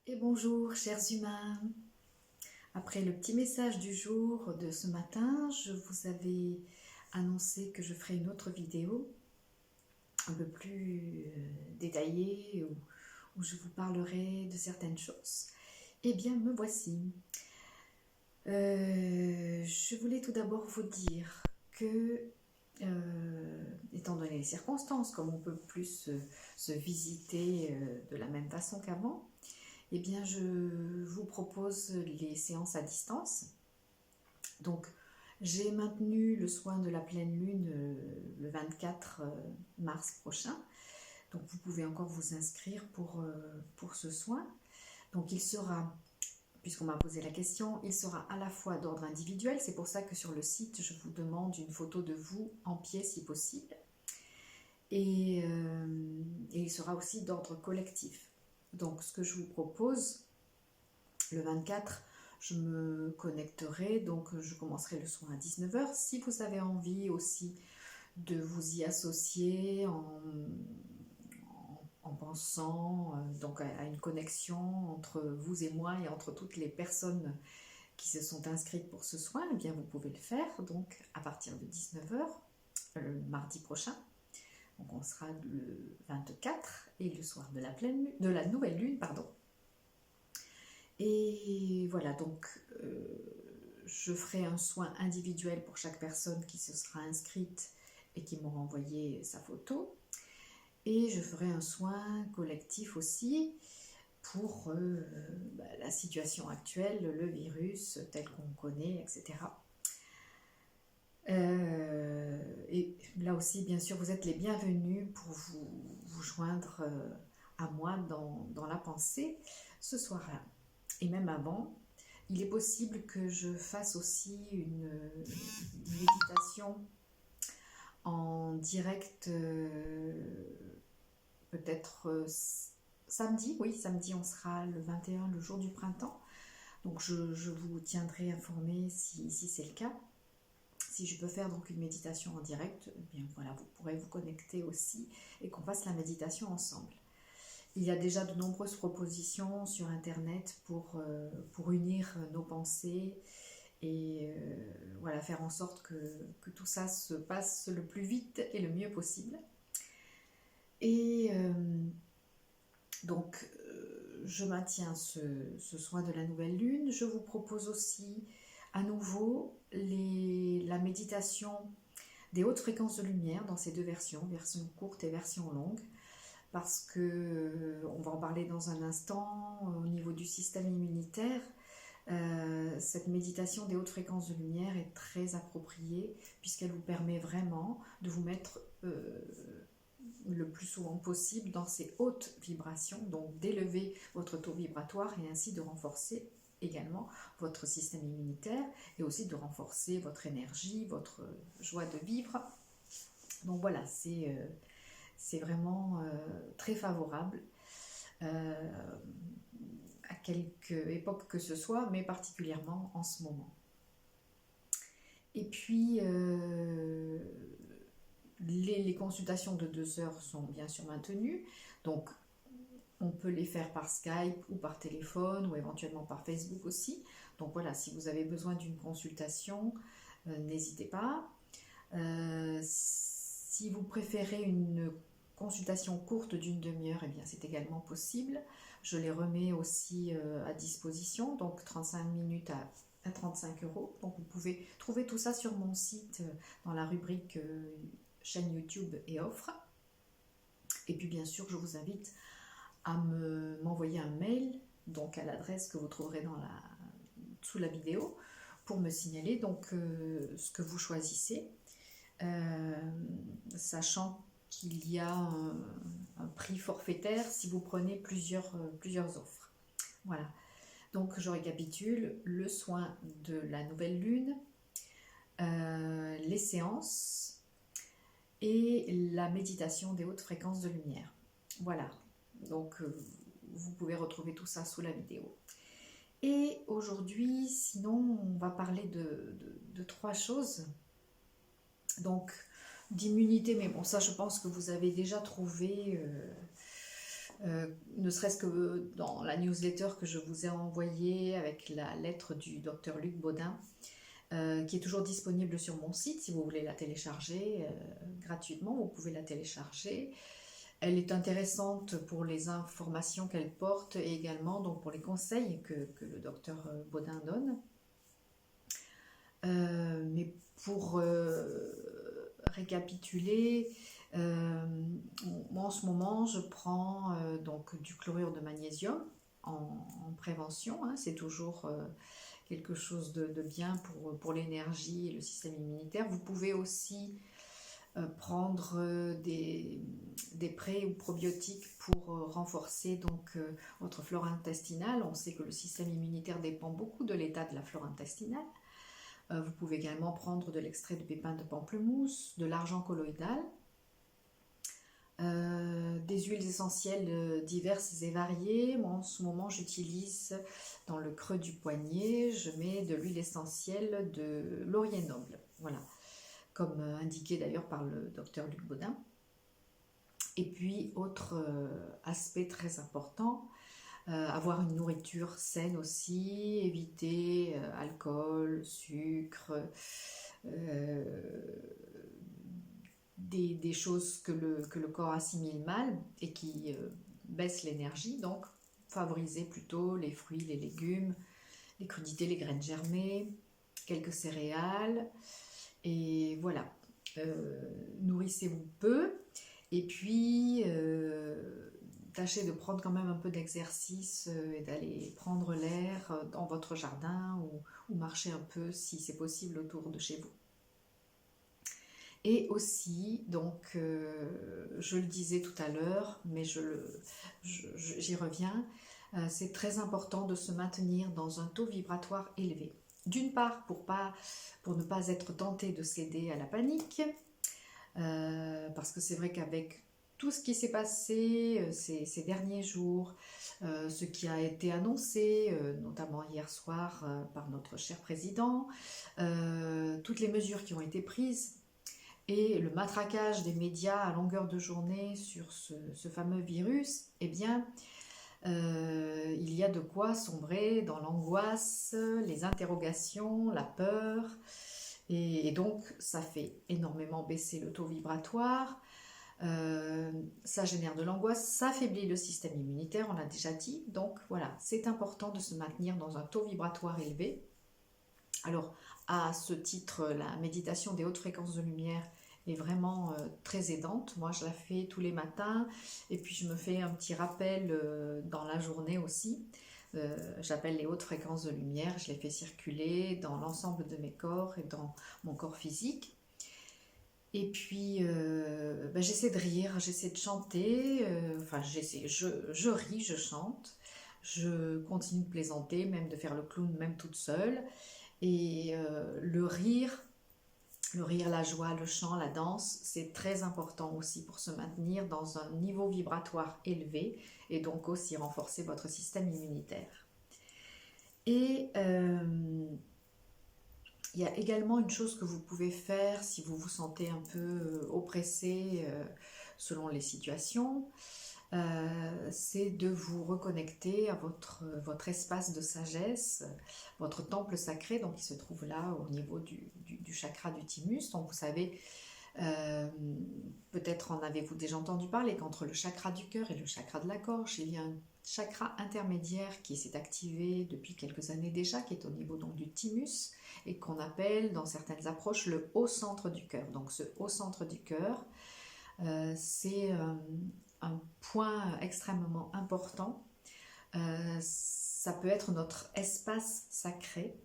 Et bonjour chers humains. Après le petit message du jour de ce matin, je vous avais annoncé que je ferai une autre vidéo un peu plus détaillée où je vous parlerai de certaines choses. Eh bien me voici. Je voulais tout d'abord vous dire que étant donné les circonstances, comme on peut plus se visiter de la même façon qu'avant, eh bien, je vous propose les séances à distance. Donc, j'ai maintenu le soin de la pleine lune le 24 mars prochain. Donc, vous pouvez encore vous inscrire pour ce soin. Donc, il sera, puisqu'on m'a posé la question, il sera à la fois d'ordre individuel. C'est pour ça que sur le site, je vous demande une photo de vous en pied si possible. Et il sera aussi d'ordre collectif. Donc, ce que je vous propose, le 24, je me connecterai, donc je commencerai le soin à 19h. Si vous avez envie aussi de vous y associer en pensant donc à une connexion entre vous et moi et entre toutes les personnes qui se sont inscrites pour ce soin, eh bien vous pouvez le faire donc à partir de 19h le mardi prochain. Donc on sera le 24 et le soir de la nouvelle lune, pardon. Et voilà, donc je ferai un soin individuel pour chaque personne qui se sera inscrite et qui m'aura envoyé sa photo. Et je ferai un soin collectif aussi pour la situation actuelle, le virus tel qu'on connaît, etc. Et là aussi, bien sûr, vous êtes les bienvenus pour vous joindre à moi dans la pensée ce soir-là. Et même avant, il est possible que je fasse aussi une méditation en direct, peut-être samedi. Oui, samedi, on sera le 21, le jour du printemps. Donc je vous tiendrai informé si c'est le cas. Si je peux faire donc une méditation en direct, eh bien voilà, vous pourrez vous connecter aussi et qu'on fasse la méditation ensemble. Il y a déjà de nombreuses propositions sur Internet pour unir nos pensées et voilà, faire en sorte que tout ça se passe le plus vite et le mieux possible. Et donc, je maintiens ce soin de la nouvelle lune. Je vous propose aussi à nouveau la méditation des hautes fréquences de lumière dans ces deux versions, version courte et version longue, parce que on va en parler dans un instant au niveau du système immunitaire. Cette méditation des hautes fréquences de lumière est très appropriée puisqu'elle vous permet vraiment de vous mettre le plus souvent possible dans ces hautes vibrations, donc d'élever votre taux vibratoire et ainsi de renforcer également votre système immunitaire et aussi de renforcer votre énergie, votre joie de vivre. Donc voilà, c'est vraiment très favorable à quelque époque que ce soit, mais particulièrement en ce moment. Et puis, les consultations de 2 heures sont bien sûr maintenues, donc on peut les faire par Skype ou par téléphone ou éventuellement par Facebook aussi. Donc voilà, si vous avez besoin d'une consultation, n'hésitez pas. Si vous préférez une consultation courte d'une demi-heure, eh bien c'est également possible. Je les remets aussi à disposition, donc 35 minutes à 35 €. Donc vous pouvez trouver tout ça sur mon site dans la rubrique chaîne YouTube et offres. Et puis bien sûr, je vous invite à m'envoyer un mail, donc à l'adresse que vous trouverez sous la vidéo, pour me signaler donc ce que vous choisissez, sachant qu'il y a un prix forfaitaire si vous prenez plusieurs offres. Voilà, donc je récapitule: le soin de la nouvelle lune, les séances et la méditation des hautes fréquences de lumière. Voilà, donc vous pouvez retrouver tout ça sous la vidéo. Et aujourd'hui, sinon, on va parler de 3 choses. Donc, d'immunité, mais bon, ça, je pense que vous avez déjà trouvé Ne serait-ce que dans la newsletter que je vous ai envoyée avec la lettre du docteur Luc Baudin, qui est toujours disponible sur mon site. Si vous voulez la télécharger gratuitement, vous pouvez la télécharger. Elle est intéressante pour les informations qu'elle porte et également donc, pour les conseils que le docteur Baudin donne. Mais pour récapituler, moi en ce moment je prends donc du chlorure de magnésium en prévention, hein, c'est toujours quelque chose de bien pour l'énergie et le système immunitaire. Vous pouvez aussi prendre des pré ou probiotiques pour renforcer donc votre flore intestinale. On sait que le système immunitaire dépend beaucoup de l'état de la flore intestinale. Vous pouvez également prendre de l'extrait de pépins de pamplemousse, de l'argent colloïdal, des huiles essentielles diverses et variées. Moi en ce moment j'utilise dans le creux du poignet, je mets de l'huile essentielle de laurier noble, voilà, comme indiqué d'ailleurs par le docteur Luc Baudin. Et puis autre aspect très important, avoir une nourriture saine aussi, éviter alcool, sucre, des choses que le corps assimile mal et qui baissent l'énergie. Donc favoriser plutôt les fruits, les légumes, les crudités, les graines germées, quelques céréales. Et voilà, nourrissez-vous peu. Et puis tâchez de prendre quand même un peu d'exercice et d'aller prendre l'air dans votre jardin ou marcher un peu si c'est possible autour de chez vous. Et aussi, donc, je le disais tout à l'heure, mais j'y reviens, c'est très important de se maintenir dans un taux vibratoire élevé. D'une part, pour ne pas être tenté de céder à la panique, parce que c'est vrai qu'avec tout ce qui s'est passé ces derniers jours, ce qui a été annoncé, notamment hier soir par notre cher président, toutes les mesures qui ont été prises, et le matraquage des médias à longueur de journée sur ce fameux virus, eh bien, il y a de quoi sombrer dans l'angoisse, les interrogations, la peur, et donc ça fait énormément baisser le taux vibratoire, ça génère de l'angoisse, ça affaiblit le système immunitaire, on l'a déjà dit, donc voilà, c'est important de se maintenir dans un taux vibratoire élevé. Alors, à ce titre, la méditation des hautes fréquences de lumière est vraiment très aidante. Moi, je la fais tous les matins et puis je me fais un petit rappel dans la journée aussi. J'appelle les hautes fréquences de lumière, je les fais circuler dans l'ensemble de mes corps et dans mon corps physique. Et puis, j'essaie de rire, j'essaie de chanter, je ris, je chante, je continue de plaisanter, même de faire le clown, même toute seule. Et le rire, la joie, le chant, la danse, c'est très important aussi pour se maintenir dans un niveau vibratoire élevé et donc aussi renforcer votre système immunitaire. Et il y a également une chose que vous pouvez faire si vous vous sentez un peu oppressé selon les situations, c'est de vous reconnecter à votre espace de sagesse, votre temple sacré, donc qui se trouve là au niveau du chakra du thymus. Donc vous savez, peut-être en avez-vous déjà entendu parler qu'entre le chakra du cœur et le chakra de la gorge, il y a un chakra intermédiaire qui s'est activé depuis quelques années déjà, qui est au niveau donc du thymus et qu'on appelle dans certaines approches le haut centre du cœur. Donc ce haut centre du cœur, c'est un point extrêmement important. Ça peut être notre espace sacré.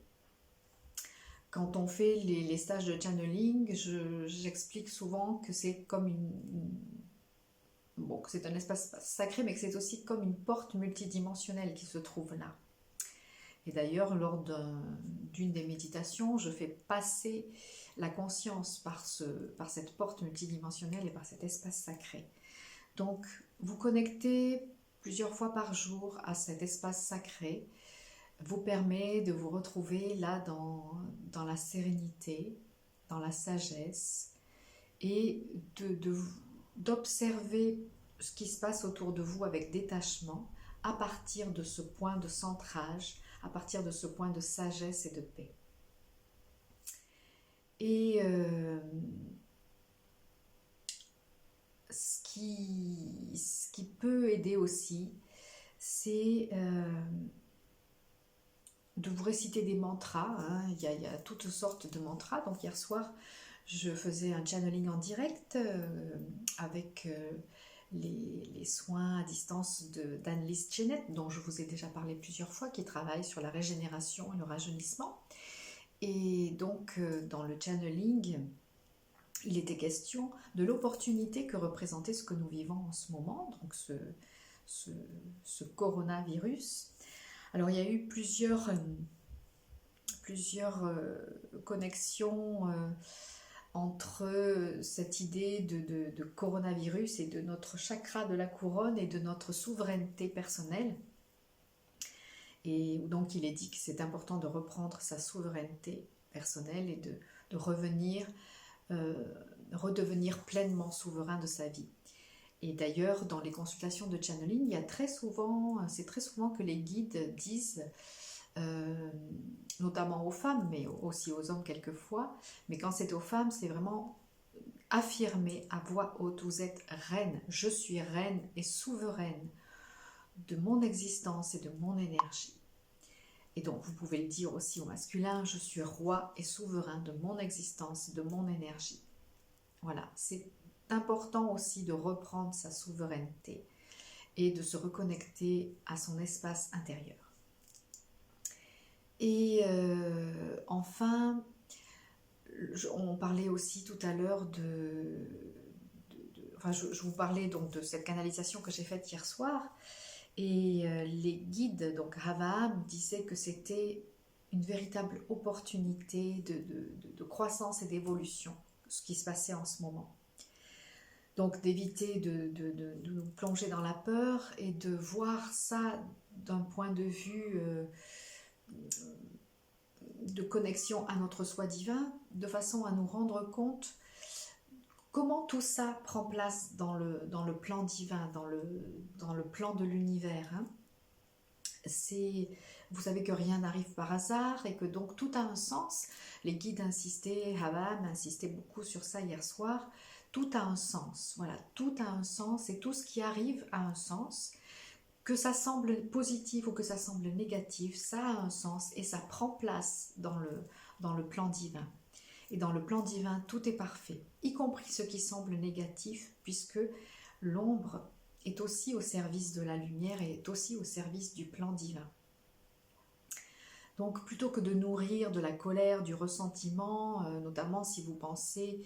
Quand on fait les stages de channeling, j'explique souvent que c'est comme que c'est un espace sacré, mais que c'est aussi comme une porte multidimensionnelle qui se trouve là. Et d'ailleurs, lors d'une des méditations, je fais passer la conscience par cette porte multidimensionnelle et par cet espace sacré. Donc, vous connectez plusieurs fois par jour à cet espace sacré vous permet de vous retrouver là dans la sérénité, dans la sagesse et d'observer ce qui se passe autour de vous avec détachement, à partir de ce point de centrage, à partir de ce point de sagesse et de paix. Et ce qui peut aider aussi, c'est de vous réciter des mantras. Hein. Il y a toutes sortes de mantras. Donc hier soir, je faisais un channeling en direct avec les soins à distance d'Anne-Lise Chenet, dont je vous ai déjà parlé plusieurs fois, qui travaille sur la régénération et le rajeunissement. Et donc, dans le channeling, il était question de l'opportunité que représentait ce que nous vivons en ce moment, donc ce coronavirus. Alors, il y a eu plusieurs connexions entre cette idée de coronavirus et de notre chakra de la couronne et de notre souveraineté personnelle. Et donc il est dit que c'est important de reprendre sa souveraineté personnelle et de revenir, redevenir pleinement souverain de sa vie. Et d'ailleurs, dans les consultations de channeling, il y a c'est très souvent que les guides disent, notamment aux femmes, mais aussi aux hommes quelquefois, mais quand c'est aux femmes, c'est vraiment affirmer à voix haute, vous êtes reine, je suis reine et souveraine de mon existence et de mon énergie. Et donc vous pouvez le dire aussi au masculin, je suis roi et souverain de mon existence, de mon énergie. Voilà, c'est important aussi de reprendre sa souveraineté et de se reconnecter à son espace intérieur. Et enfin, on parlait aussi tout à l'heure je vous parlais donc de cette canalisation que j'ai faite hier soir, et les guides, donc Havaham, disaient que c'était une véritable opportunité de croissance et d'évolution, ce qui se passait en ce moment. Donc d'éviter de nous plonger dans la peur et de voir ça d'un point de vue de connexion à notre soi divin, de façon à nous rendre compte comment tout ça prend place dans le plan divin, dans le plan de l'univers. Hein. Vous savez que rien n'arrive par hasard et que donc tout a un sens. Les guides insistaient, Havaham insistait beaucoup sur ça hier soir. Tout a un sens, voilà, tout a un sens et tout ce qui arrive a un sens. Que ça semble positif ou que ça semble négatif, ça a un sens et ça prend place dans le plan divin. Et dans le plan divin, tout est parfait, y compris ce qui semble négatif, puisque l'ombre est aussi au service de la lumière et est aussi au service du plan divin. Donc plutôt que de nourrir de la colère, du ressentiment, notamment si vous pensez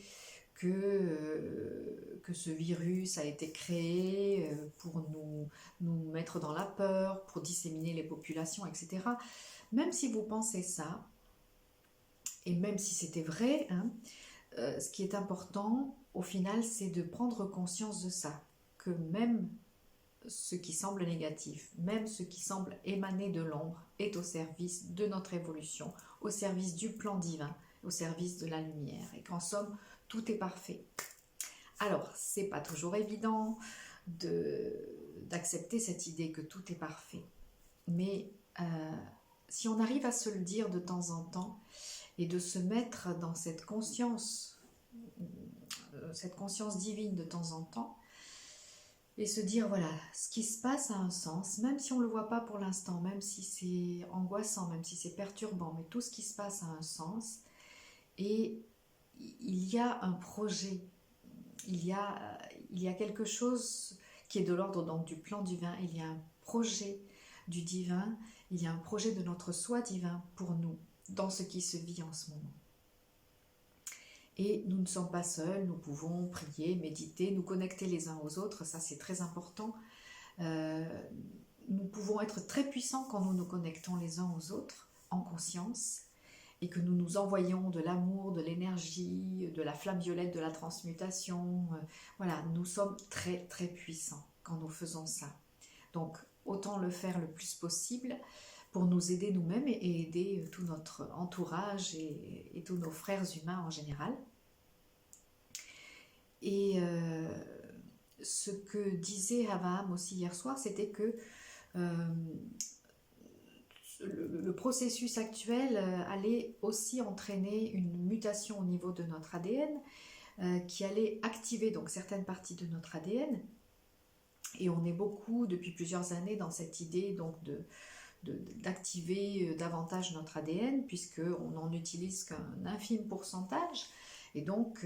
que ce virus a été créé pour nous mettre dans la peur, pour disséminer les populations, etc. Même si vous pensez ça, et même si c'était vrai, hein, ce qui est important, au final, c'est de prendre conscience de ça, que même ce qui semble négatif, même ce qui semble émaner de l'ombre, est au service de notre évolution, au service du plan divin, au service de la lumière, et qu'en somme, tout est parfait. Alors, c'est pas toujours évident d'accepter cette idée que tout est parfait, mais si on arrive à se le dire de temps en temps, et de se mettre dans cette conscience divine de temps en temps, et se dire, voilà, ce qui se passe a un sens, même si on ne le voit pas pour l'instant, même si c'est angoissant, même si c'est perturbant, mais tout ce qui se passe a un sens, et il y a un projet, il y a quelque chose qui est de l'ordre donc du plan divin, il y a un projet du divin, il y a un projet de notre soi divin pour nous, dans ce qui se vit en ce moment. Et nous ne sommes pas seuls, nous pouvons prier, méditer, nous connecter les uns aux autres, ça c'est très important. Nous pouvons être très puissants quand nous nous connectons les uns aux autres, en conscience, et que nous nous envoyons de l'amour, de l'énergie, de la flamme violette, de la transmutation. Voilà, nous sommes très très puissants quand nous faisons ça. Donc autant le faire le plus possible, pour nous aider nous-mêmes et aider tout notre entourage et tous nos frères humains en général. Et ce que disait Abraham aussi hier soir, c'était que le processus actuel allait aussi entraîner une mutation au niveau de notre ADN qui allait activer donc certaines parties de notre ADN. Et on est beaucoup depuis plusieurs années dans cette idée donc d'activer davantage notre ADN puisqu'on n'en utilise qu'un infime pourcentage. Et donc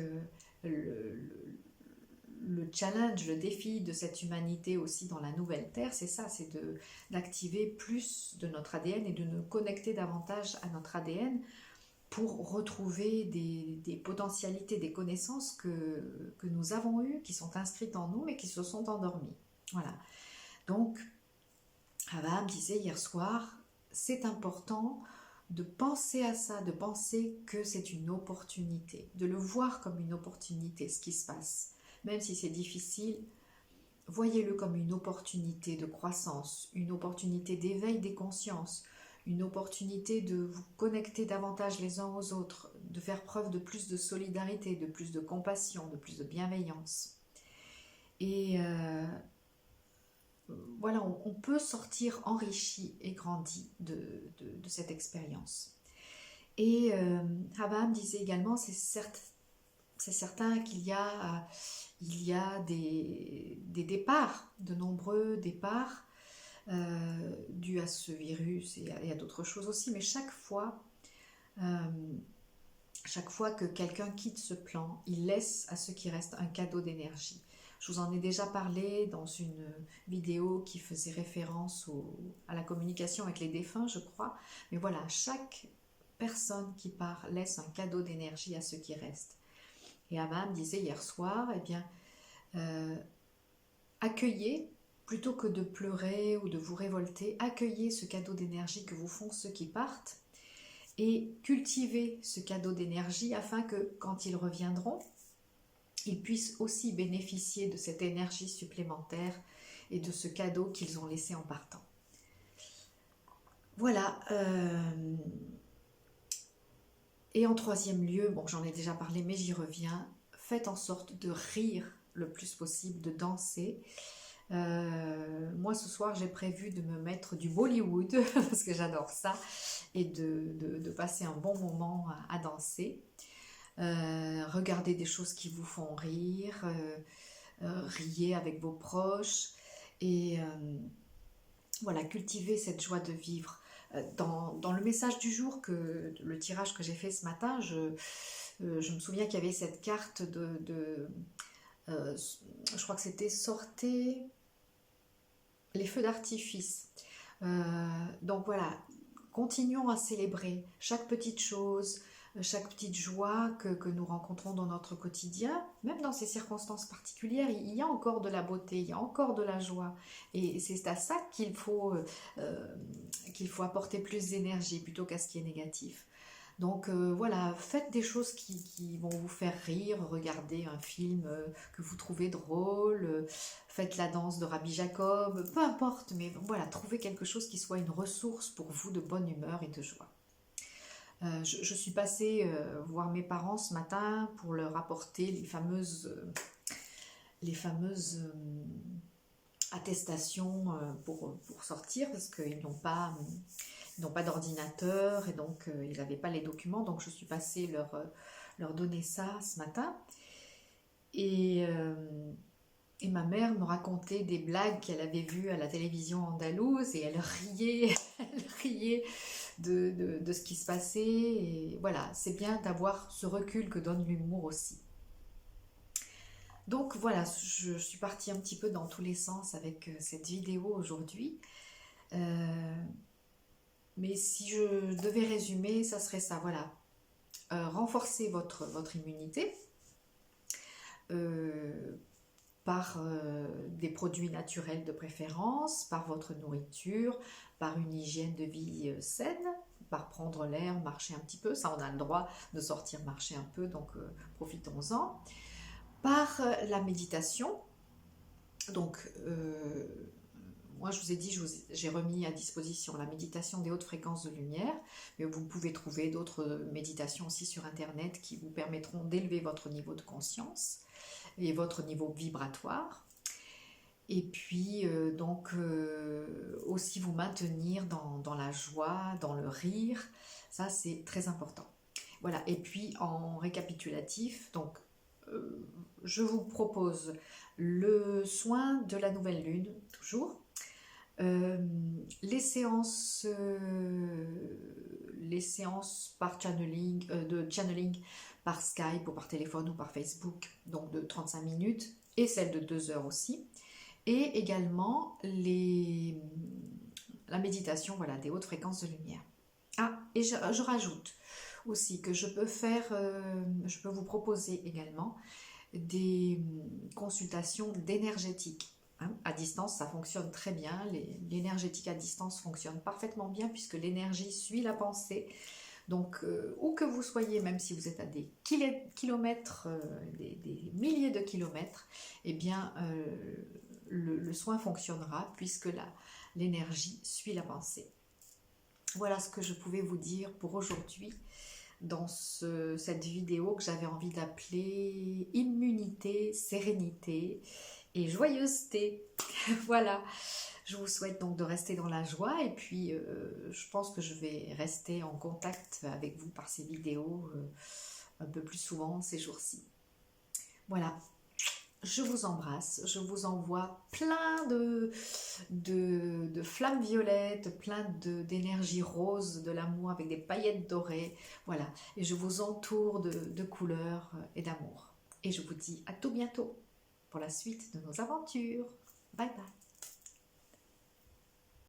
le challenge, le défi de cette humanité aussi dans la nouvelle Terre, c'est ça, c'est d'activer plus de notre ADN et de nous connecter davantage à notre ADN pour retrouver des potentialités, des connaissances que nous avons eues, qui sont inscrites en nous mais qui se sont endormies. Voilà. Donc, Abraham disait hier soir, c'est important de penser à ça, de penser que c'est une opportunité, de le voir comme une opportunité, ce qui se passe. Même si c'est difficile, voyez-le comme une opportunité de croissance, une opportunité d'éveil des consciences, une opportunité de vous connecter davantage les uns aux autres, de faire preuve de plus de solidarité, de plus de compassion, de plus de bienveillance. Et voilà, on peut sortir enrichi et grandi de cette expérience. Et Abraham disait également, c'est certain qu'il y a des départs, de nombreux départs dus à ce virus et à d'autres choses aussi, mais chaque fois que quelqu'un quitte ce plan, il laisse à ceux qui restent un cadeau d'énergie. Je vous en ai déjà parlé dans une vidéo qui faisait référence à la communication avec les défunts, je crois. Mais voilà, chaque personne qui part laisse un cadeau d'énergie à ceux qui restent. Et Abraham disait hier soir, eh bien, accueillez, plutôt que de pleurer ou de vous révolter, accueillez ce cadeau d'énergie que vous font ceux qui partent et cultivez ce cadeau d'énergie afin que, quand ils reviendront, ils puissent aussi bénéficier de cette énergie supplémentaire et de ce cadeau qu'ils ont laissé en partant. Voilà. Et en troisième lieu, bon, j'en ai déjà parlé, mais j'y reviens, faites en sorte de rire le plus possible, de danser. Moi, ce soir, j'ai prévu de me mettre du Bollywood, parce que j'adore ça, et de passer un bon moment à danser. Regardez des choses qui vous font rire, riez avec vos proches et voilà, cultivez cette joie de vivre. Dans le message du jour, le tirage que j'ai fait ce matin, je me souviens qu'il y avait cette carte je crois que c'était sortez les feux d'artifice. Donc voilà, continuons à célébrer chaque petite chose, chaque petite joie que nous rencontrons dans notre quotidien, même dans ces circonstances particulières, il y a encore de la beauté, il y a encore de la joie. Et c'est à ça qu'il faut apporter plus d'énergie plutôt qu'à ce qui est négatif. Donc voilà, faites des choses qui vont vous faire rire, regardez un film que vous trouvez drôle, faites la danse de Rabbi Jacob, peu importe, mais voilà, trouvez quelque chose qui soit une ressource pour vous de bonne humeur et de joie. Je suis passée voir mes parents ce matin pour leur apporter les fameuses attestations pour sortir parce qu'ils n'ont pas d'ordinateur et donc ils n'avaient pas les documents, donc je suis passée leur donner ça ce matin. Et ma mère me racontait des blagues qu'elle avait vues à la télévision andalouse et elle riait de ce qui se passait. Et voilà, c'est bien d'avoir ce recul que donne l'humour aussi. Donc voilà, je suis partie un petit peu dans tous les sens avec cette vidéo aujourd'hui. Mais si je devais résumer, ça serait ça, voilà. Renforcez votre immunité par des produits naturels de préférence, par votre nourriture, par une hygiène de vie saine, par prendre l'air, marcher un petit peu, ça on a le droit de sortir marcher un peu, donc profitons-en. Par la méditation, donc moi je vous ai dit, j'ai remis à disposition la méditation des hautes fréquences de lumière, mais vous pouvez trouver d'autres méditations aussi sur internet qui vous permettront d'élever votre niveau de conscience et votre niveau vibratoire. Et puis, aussi vous maintenir dans la joie, dans le rire. Ça, c'est très important. Voilà, et puis en récapitulatif, donc je vous propose le soin de la nouvelle lune, toujours. Les séances par channeling, de channeling par Skype ou par téléphone ou par Facebook, donc de 35 minutes, et celle de 2 heures aussi. Et également la méditation, voilà, des hautes fréquences de lumière. Ah, et je rajoute aussi que je peux vous proposer également des consultations d'énergétique. Hein. À distance, ça fonctionne très bien. L'énergétique à distance fonctionne parfaitement bien puisque l'énergie suit la pensée. Donc, où que vous soyez, même si vous êtes à des kilomètres, des milliers de kilomètres, eh bien, le soin fonctionnera puisque l'énergie suit la pensée. Voilà ce que je pouvais vous dire pour aujourd'hui dans cette vidéo que j'avais envie d'appeler immunité, sérénité et joyeuseté. Voilà, je vous souhaite donc de rester dans la joie et puis je pense que je vais rester en contact avec vous par ces vidéos un peu plus souvent ces jours-ci. Voilà. Je vous embrasse, je vous envoie plein de flammes violettes, plein d'énergie rose, de l'amour avec des paillettes dorées, voilà. Et je vous entoure de couleurs et d'amour. Et je vous dis à tout bientôt pour la suite de nos aventures. Bye bye.